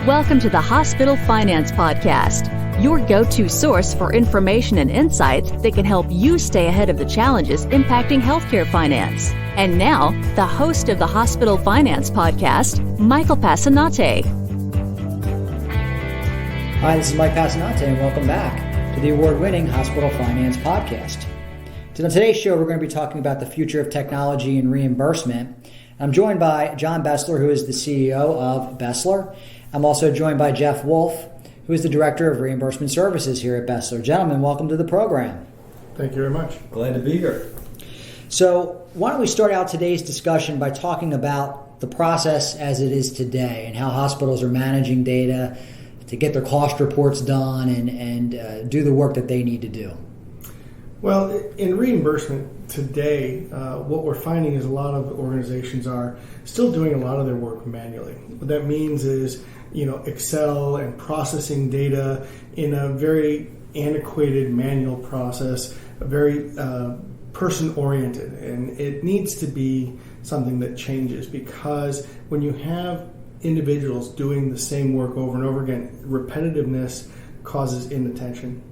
Welcome to the Hospital Finance Podcast, your go-to source for information and insights that can help you stay ahead of the challenges impacting healthcare finance. And now, the host of the Hospital Finance Podcast, Michael Passanante. Hi, this is Mike Passanante, and welcome back to the award-winning Hospital Finance Podcast. So on today's show, we're going to be talking about the future of technology and reimbursement. I'm joined by Jon Besler, who is the CEO of BESLER. I'm also joined by Jeff Wolf, who is the Director of Reimbursement Services here at BESLER. Gentlemen, welcome to the program. Thank you very much. Glad to be here. So why don't we start out today's discussion by talking about the process as it is today and how hospitals are managing data to get their cost reports done and do the work that they need to do. Well, in reimbursement today, what we're finding is a lot of organizations are still doing a lot of their work manually. What that means is, Excel and processing data in a very antiquated manual process, very person-oriented, and it needs to be something that changes, because when you have individuals doing the same work over and over again, repetitiveness causes inattention.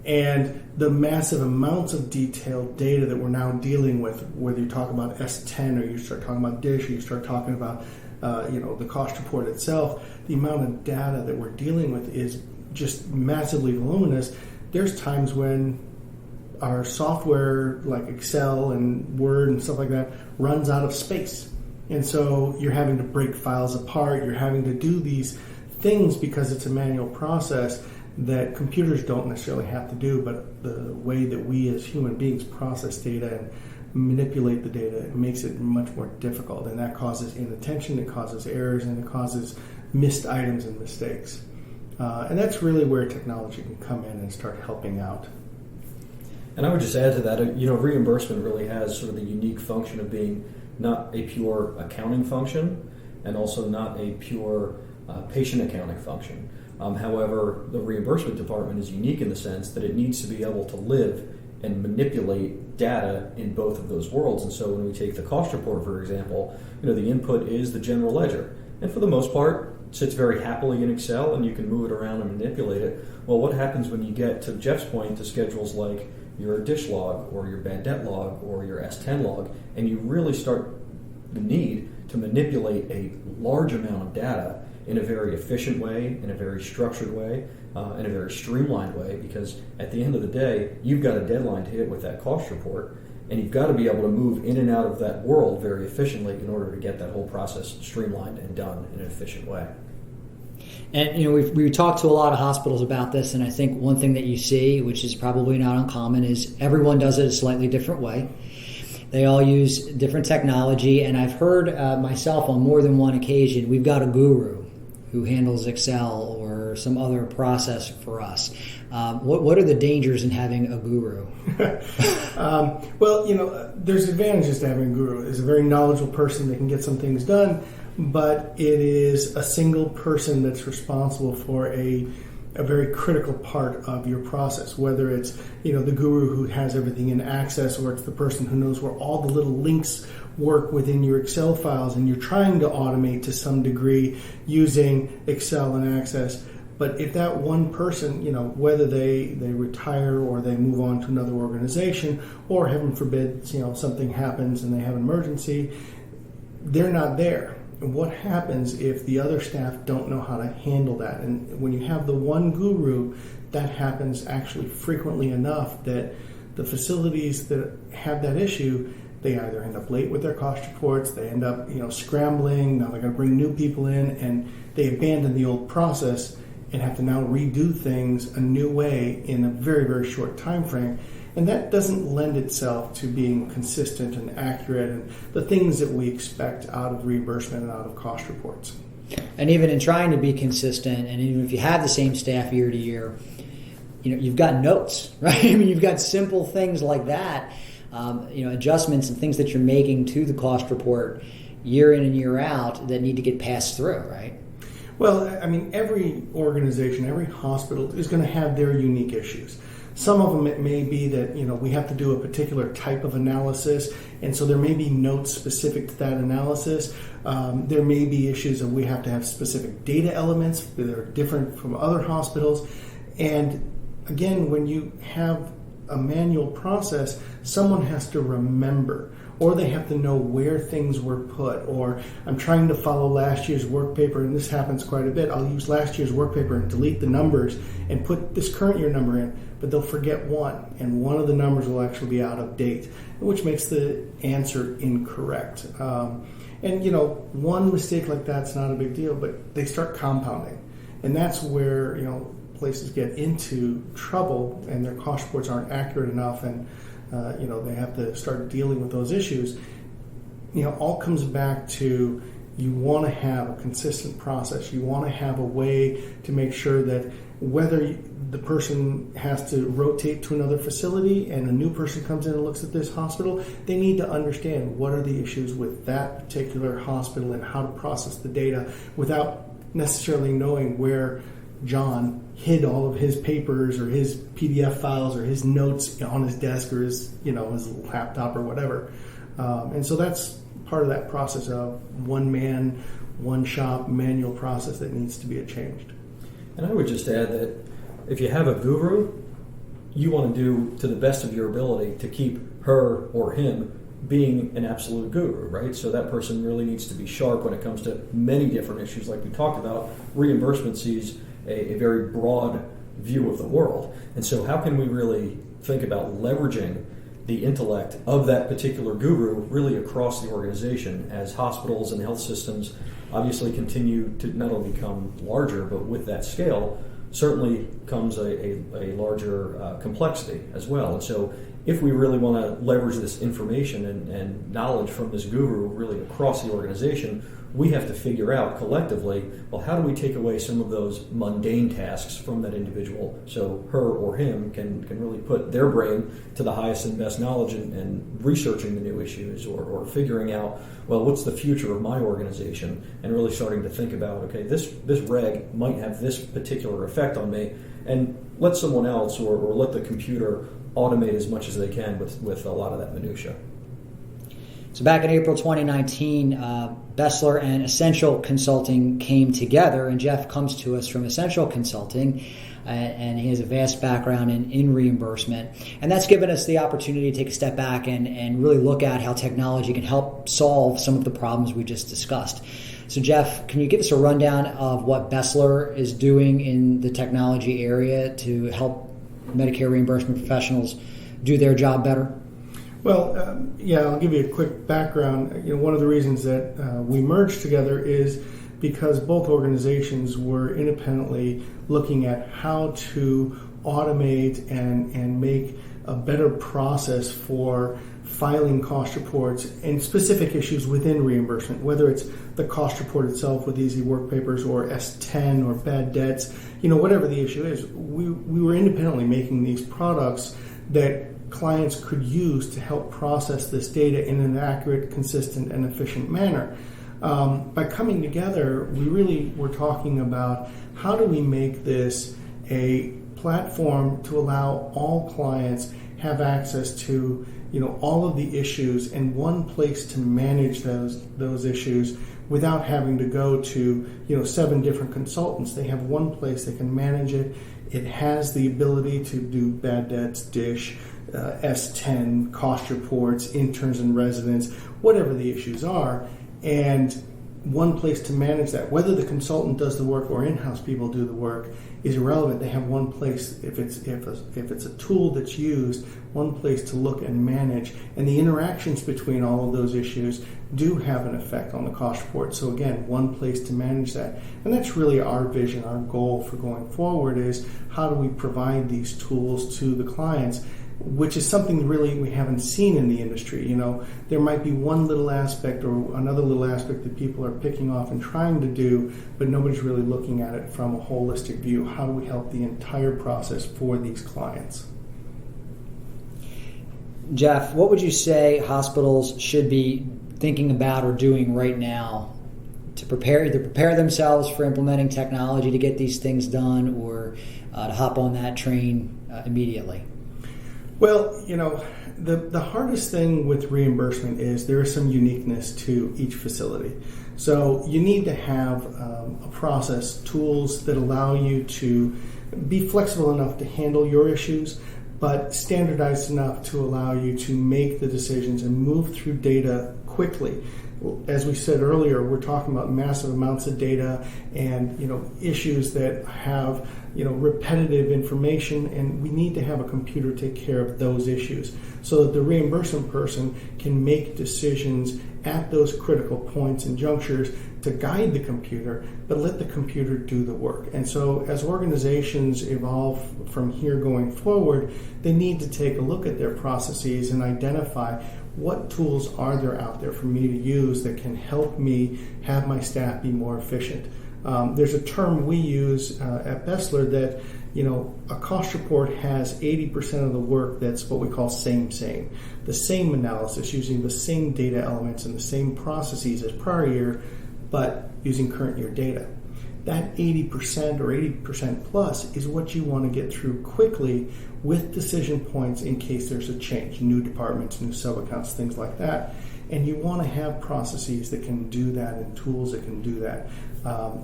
And the massive amounts of detailed data that we're now dealing with, whether you talk about S10 or you start talking about DISH or you start talking about the cost report itself, the amount of data that we're dealing with is just massively voluminous. There's times when our software like Excel and Word and stuff like that runs out of space. And so you're having to break files apart, you're having to do these things because it's a manual process that computers don't necessarily have to do, but the way that we as human beings process data and manipulate the data, it makes it much more difficult, and that causes inattention, it causes errors, and it causes missed items and mistakes. And that's really where technology can come in and start helping out. And I would just add to that, reimbursement really has sort of the unique function of being not a pure accounting function and also not a pure patient accounting function. However, the reimbursement department is unique in the sense that it needs to be able to live and manipulate data in both of those worlds. And so when we take the cost report, for example, the input is the general ledger. And for the most part, it sits very happily in Excel and you can move it around and manipulate it. Well, what happens when you get, to Jeff's point, to schedules like your DISH log or your bad debt log or your S10 log, and you really start the need to manipulate a large amount of data in a very efficient way, in a very structured way, in a very streamlined way, because at the end of the day, you've got a deadline to hit with that cost report, and you've got to be able to move in and out of that world very efficiently in order to get that whole process streamlined and done in an efficient way. And we've talked to a lot of hospitals about this, and I think one thing that you see, which is probably not uncommon, is everyone does it a slightly different way. They all use different technology, and I've heard myself on more than one occasion, we've got a guru who handles Excel or some other process for us. What are the dangers in having a guru? There's advantages to having a guru. It's a very knowledgeable person that can get some things done, but it is a single person that's responsible for a very critical part of your process, whether it's the guru who has everything in Access, or it's the person who knows where all the little links work within your Excel files, and you're trying to automate to some degree using Excel and Access. But if that one person, whether they retire or they move on to another organization, or heaven forbid, something happens and they have an emergency, they're not there. And what happens if the other staff don't know how to handle that? And when you have the one guru, that happens actually frequently enough that the facilities that have that issue, they either end up late with their cost reports, they end up scrambling, now they're going to bring new people in, and they abandon the old process and have to now redo things a new way in a very, very short time frame. And that doesn't lend itself to being consistent and accurate and the things that we expect out of reimbursement and out of cost reports. And even in trying to be consistent, and even if you have the same staff year to year, you've got notes, right? You've got simple things like that, adjustments and things that you're making to the cost report year in and year out that need to get passed through, right? Well, every organization, every hospital is going to have their unique issues. Some of them it may be that we have to do a particular type of analysis, and so there may be notes specific to that analysis. There may be issues that we have to have specific data elements that are different from other hospitals. And again, when you have a manual process, someone has to remember, or they have to know where things were put, or I'm trying to follow last year's work paper, and this happens quite a bit. I'll use last year's work paper and delete the numbers and put this current year number in, but they'll forget one, and one of the numbers will actually be out of date, which makes the answer incorrect. And one mistake like that's not a big deal, but they start compounding, and that's where places get into trouble, and their cost reports aren't accurate enough, and they have to start dealing with those issues. All comes back to you want to have a consistent process. You want to have a way to make sure that whether the person has to rotate to another facility and a new person comes in and looks at this hospital, they need to understand what are the issues with that particular hospital and how to process the data without necessarily knowing where John hid all of his papers or his PDF files or his notes on his desk or his laptop or whatever. And so that's part of that process of one man, one shop manual process that needs to be changed. And I would just add that if you have a guru, you want to do to the best of your ability to keep her or him being an absolute guru, right? So that person really needs to be sharp when it comes to many different issues. Like we talked about, reimbursement sees a very broad view of the world. And so how can we really think about leveraging the intellect of that particular guru really across the organization as hospitals and health systems obviously continue to not only become larger, but with that scale certainly comes a larger complexity as well. And so if we really want to leverage this information and knowledge from this guru really across the organization, we have to figure out collectively, well, how do we take away some of those mundane tasks from that individual so her or him can really put their brain to the highest and best knowledge and researching the new issues or figuring out, well, what's the future of my organization, and really starting to think about, okay, this reg might have this particular effect on me, and let someone else or let the computer automate as much as they can with a lot of that minutia. So back in April 2019, BESLER and Essential Consulting came together, and Jeff comes to us from Essential Consulting, and he has a vast background in reimbursement. And that's given us the opportunity to take a step back and really look at how technology can help solve some of the problems we just discussed. So Jeff, can you give us a rundown of what BESLER is doing in the technology area to help Medicare reimbursement professionals do their job better? Well, I'll give you a quick background. One of the reasons that we merged together is because both organizations were independently looking at how to automate and make a better process for filing cost reports and specific issues within reimbursement, whether it's the cost report itself with easy work papers or S10 or bad debts, whatever the issue is. We were independently making these products that clients could use to help process this data in an accurate, consistent, and efficient manner. By coming together, we really were talking about how do we make this a platform to allow all clients have access to all of the issues in one place to manage those issues without having to go to 7 different consultants. They have one place they can manage it. It has the ability to do bad debts, DISH, S10, cost reports, interns and residents, whatever the issues are, and one place to manage that. Whether the consultant does the work or in-house people do the work is irrelevant. They have one place, if it's a tool that's used, one place to look and manage, and the interactions between all of those issues do have an effect on the cost report. So again, one place to manage that. And that's really our vision, our goal for going forward is how do we provide these tools to the clients, which is something really we haven't seen in the industry. There might be one little aspect or another little aspect that people are picking off and trying to do, but nobody's really looking at it from a holistic view. How do we help the entire process for these clients? Jeff, what would you say hospitals should be thinking about or doing right now to prepare themselves for implementing technology to get these things done, or to hop on that train immediately? Well, the hardest thing with reimbursement is there is some uniqueness to each facility. So you need to have a process, tools that allow you to be flexible enough to handle your issues, but standardized enough to allow you to make the decisions and move through data quickly. As we said earlier, we're talking about massive amounts of data and issues that have repetitive information, and we need to have a computer take care of those issues so that the reimbursement person can make decisions at those critical points and junctures to guide the computer, but let the computer do the work. And so as organizations evolve from here going forward, they need to take a look at their processes and identify what tools are there out there for me to use that can help me have my staff be more efficient. There's a term we use at BESLER that a cost report has 80% of the work that's what we call same. The same analysis using the same data elements and the same processes as prior year, but using current year data. That 80% or 80% plus is what you want to get through quickly with decision points in case there's a change, new departments, new sub-accounts, things like that. And you want to have processes that can do that and tools that can do that.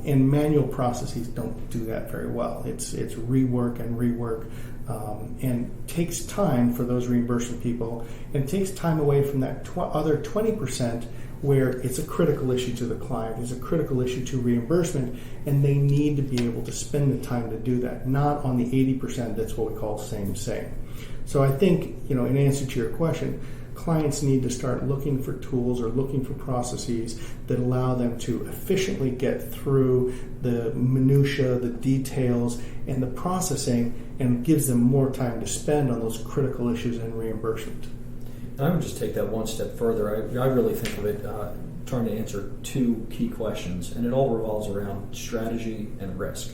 And manual processes don't do that very well. It's rework and rework, and takes time for those reimbursement people, and takes time away from that other 20% where it's a critical issue to the client, it's a critical issue to reimbursement, and they need to be able to spend the time to do that, not on the 80% that's what we call same. So I think, in answer to your question, clients need to start looking for tools or looking for processes that allow them to efficiently get through the minutia, the details, and the processing, and gives them more time to spend on those critical issues in reimbursement. And I would just take that one step further. I really think of it trying to answer two key questions, and it all revolves around strategy and risk.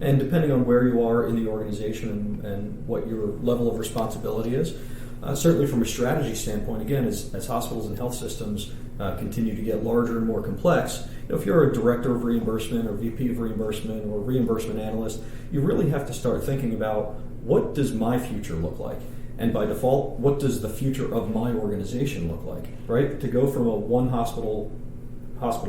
And depending on where you are in the organization and what your level of responsibility is, certainly from a strategy standpoint, again, as hospitals and health systems continue to get larger and more complex, if you're a director of reimbursement or VP of reimbursement or reimbursement analyst, you really have to start thinking about, what does my future look like? And by default, what does the future of my organization look like, right? To go from a one hospital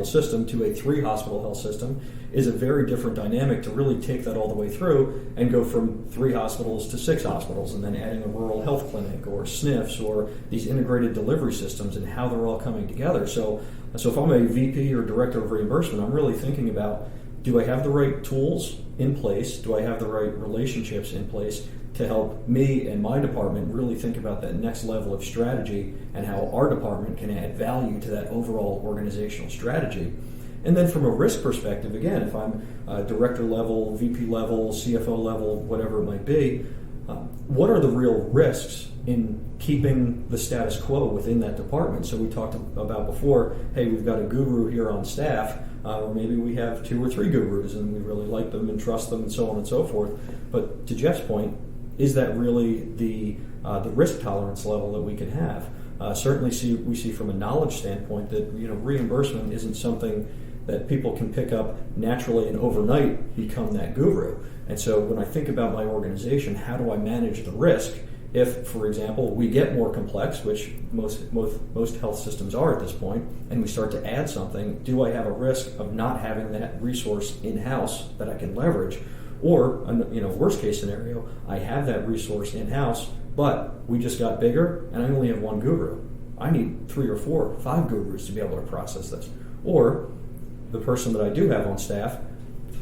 system to a 3 hospital health system is a very different dynamic to really take that all the way through and go from 3 hospitals to 6 hospitals, and then adding a rural health clinic or SNFs or these integrated delivery systems and how they're all coming together. So if I'm a VP or director of reimbursement, I'm really thinking about, do I have the right tools in place? Do I have the right relationships in place to help me and my department really think about that next level of strategy and how our department can add value to that overall organizational strategy? And then from a risk perspective, again, if I'm director level, VP level, CFO level, whatever it might be, what are the real risks in keeping the status quo within that department? So we talked about before, hey, we've got a guru here on staff, or maybe we have 2 or 3 gurus and we really like them and trust them and so on and so forth. But to Jeff's point, is that really the risk tolerance level that we can have? Certainly we see from a knowledge standpoint that reimbursement isn't something that people can pick up naturally and overnight become that guru. And so when I think about my organization, how do I manage the risk if, for example, we get more complex, which most health systems are at this point, and we start to add something? Do I have a risk of not having that resource in-house that I can leverage? Or, worst case scenario, I have that resource in-house, but we just got bigger and I only have 1 guru. I need 3 or 4 or 5 gurus to be able to process this. Or the person that I do have on staff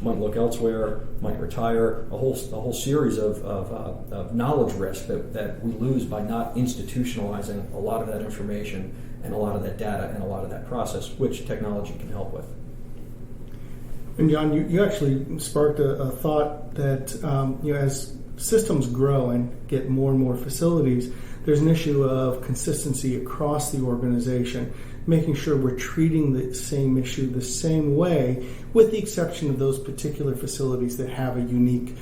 might look elsewhere, might retire, a whole series of knowledge risk that we lose by not institutionalizing a lot of that information and a lot of that data and a lot of that process, which technology can help with. And Jon, you actually sparked a thought that as systems grow and get more and more facilities, there's an issue of consistency across the organization, making sure we're treating the same issue the same way, with the exception of those particular facilities that have a unique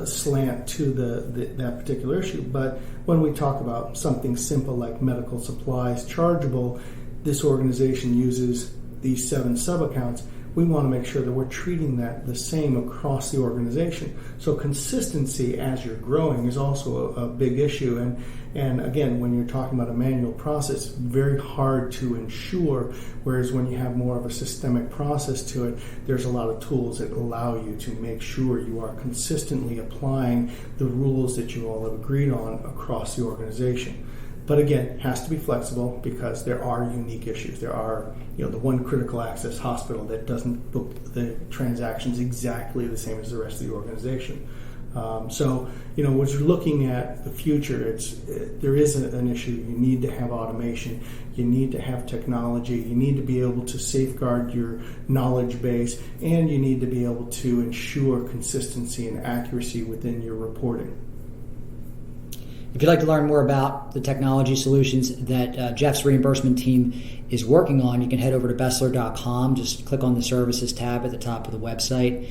slant to that particular issue. But when we talk about something simple like medical supplies chargeable, this organization uses these 7 sub-accounts, we want to make sure that we're treating that the same across the organization. So consistency as you're growing is also a big issue. And again, when you're talking about a manual process, very hard to ensure, whereas when you have more of a systemic process to it, there's a lot of tools that allow you to make sure you are consistently applying the rules that you all have agreed on across the organization. But again, it has to be flexible because there are unique issues. There are, the one critical access hospital that doesn't book the transactions exactly the same as the rest of the organization. So, when you're looking at the future, there is an issue. You need to have automation. You need to have technology. You need to be able to safeguard your knowledge base, and you need to be able to ensure consistency and accuracy within your reporting. If you'd like to learn more about the technology solutions that Jeff's reimbursement team is working on, you can head over to BESLER.com. Just click on the Services tab at the top of the website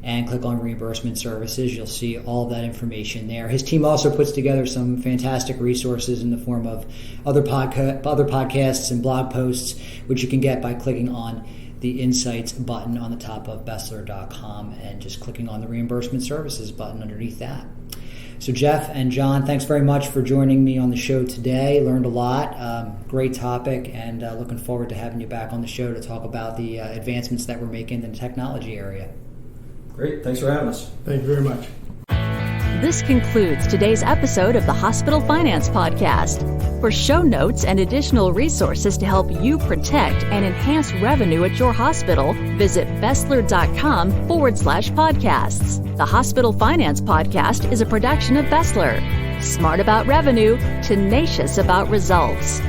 and click on Reimbursement Services. You'll see all of that information there. His team also puts together some fantastic resources in the form of other podcasts and blog posts, which you can get by clicking on the Insights button on the top of BESLER.com and just clicking on the Reimbursement Services button underneath that. So Jeff and Jon, thanks very much for joining me on the show today. Learned a lot. Great topic, and looking forward to having you back on the show to talk about the advancements that we're making in the technology area. Great. Thanks for having us. Thank you very much. This concludes today's episode of the Hospital Finance Podcast. For show notes and additional resources to help you protect and enhance revenue at your hospital, visit Besler.com/podcasts. The Hospital Finance Podcast is a production of Besler. Smart about revenue, tenacious about results.